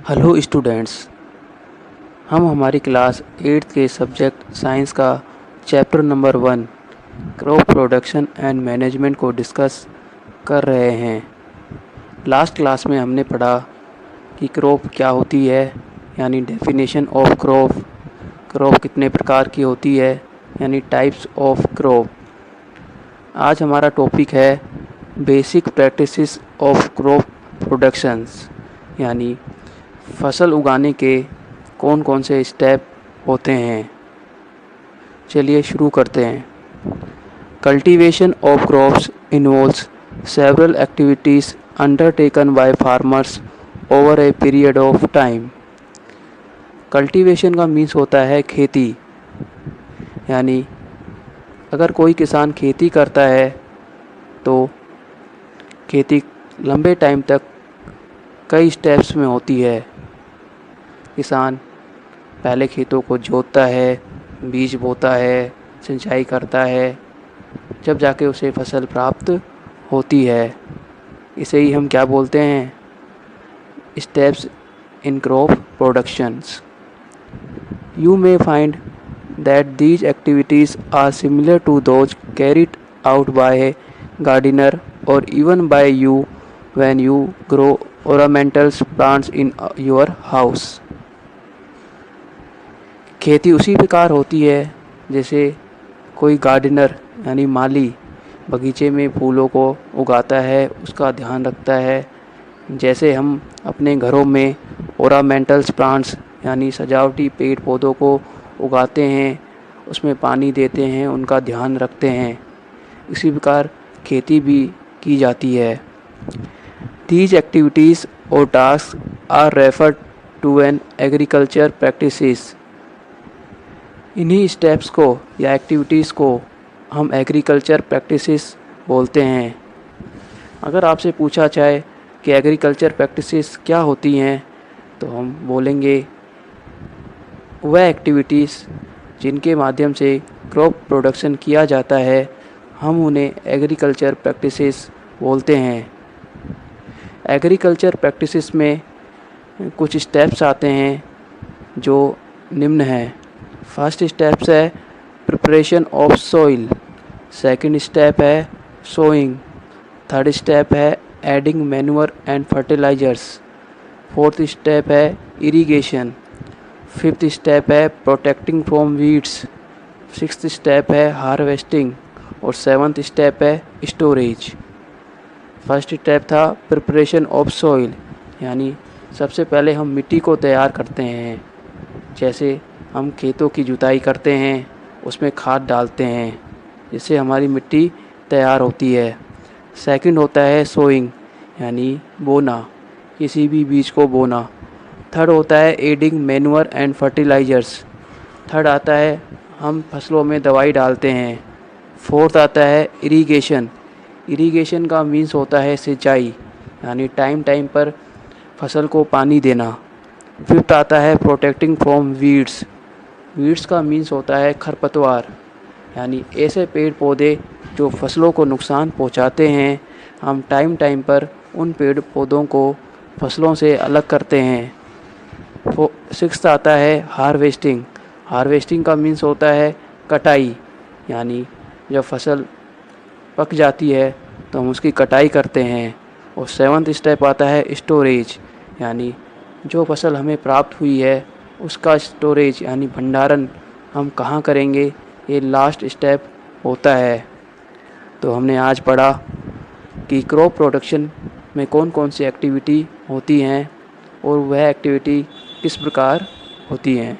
Hello students, हम हमारी class 8th के सब्जेक्ट साइंस का chapter number 1 crop production and management को डिस्कस कर रहे हैं। लास्ट क्लास में हमने पढ़ा कि क्रॉप क्या होती है, यानी डेफिनेशन ऑफ क्रॉप कितने प्रकार की होती है, यानी टाइप्स ऑफ क्रॉप। आज हमारा टॉपिक है basic practices of crop productions, यानी फसल उगाने के कौन कौन से स्टेप होते हैं। चलिए शुरू करते हैं। Cultivation of crops involves several activities undertaken by farmers over a period of time. Cultivation का मीन्स होता है खेती, यानी अगर कोई किसान खेती करता है तो खेती लंबे टाइम तक कई स्टेप्स में होती है। किसान पहले खेतों को जोतता है, बीज बोता है, सिंचाई करता है, जब जाके उसे फसल प्राप्त होती है। इसे ही हम क्या बोलते हैं? Steps in crop productions. You may find that these activities are similar to those carried out by a gardener or even by you when you grow ornamental plants in your house. खेती उसी प्रकार होती है जैसे कोई gardener यानी माली बगीचे में फूलों को उगाता है, उसका ध्यान रखता है। जैसे हम अपने घरों में ओरामेंटल्स प्लांट्स यानी सजावटी पेड़ पौधों को उगाते हैं, उसमें पानी देते हैं, उनका ध्यान रखते हैं, इसी प्रकार खेती भी की जाती है। These activities or tasks are referred to an agriculture practices. इन्हीं स्टेप्स को या एक्टिविटीज़ को हम एग्रीकल्चर प्रैक्टिसेस बोलते हैं। अगर आपसे पूछा जाए कि एग्रीकल्चर प्रैक्टिसेस क्या होती हैं, तो हम बोलेंगे वह एक्टिविटीज़ जिनके माध्यम से क्रॉप प्रोडक्शन किया जाता है, हम उन्हें एग्रीकल्चर प्रैक्टिसेस बोलते हैं। एग्रीकल्चर प्रैक्टिसेस में कुछ स्टेप्स आते हैं जो निम्न हैं। फर्स्ट स्टेप्स है preparation of soil, second step है सोइंग, थर्ड स्टेप है adding manure and fertilisers, fourth step है इरिगेशन, फिफ्थ स्टेप है protecting from weeds, sixth step है हार्वेस्टिंग और सेवन्थ स्टेप है स्टोरेज। फर्स्ट स्टेप था प्रिपरेशन ऑफ सॉइल, यानी सबसे पहले हम मिट्टी को तैयार करते हैं। जैसे हम खेतों की जुताई करते हैं, उसमें खाद डालते हैं, जिससे हमारी मिट्टी तैयार होती है। सेकंड होता है सोइंग, यानी बोना, किसी भी बीज को बोना। थर्ड होता है adding manure and fertilisers, third आता है हम फसलों में दवाई डालते हैं। फोर्थ आता है इरिगेशन, इरिगेशन का मीन्स होता है सिंचाई, यानी टाइम टाइम पर फसल को पानी देना। फिफ्थ आता है प्रोटेक्टिंग फ्रॉम वीड्स, वीड्स का मीन्स होता है खरपतवार, यानी ऐसे पेड़ पौधे जो फसलों को नुकसान पहुंचाते हैं, हम टाइम टाइम पर उन पेड़ पौधों को फसलों से अलग करते हैं। सिक्स्थ आता है हार्वेस्टिंग, हार्वेस्टिंग का मीन्स होता है कटाई, यानी जब फसल पक जाती है तो हम उसकी कटाई करते हैं। और सेवन्थ स्टेप आता है स्टोरेज, यानी जो फसल हमें प्राप्त हुई है उसका स्टोरेज यानी भंडारण हम कहाँ करेंगे, ये लास्ट स्टेप होता है। तो हमने आज पढ़ा कि क्रॉप प्रोडक्शन में कौन कौन सी एक्टिविटी होती हैं और वह एक्टिविटी किस प्रकार होती हैं।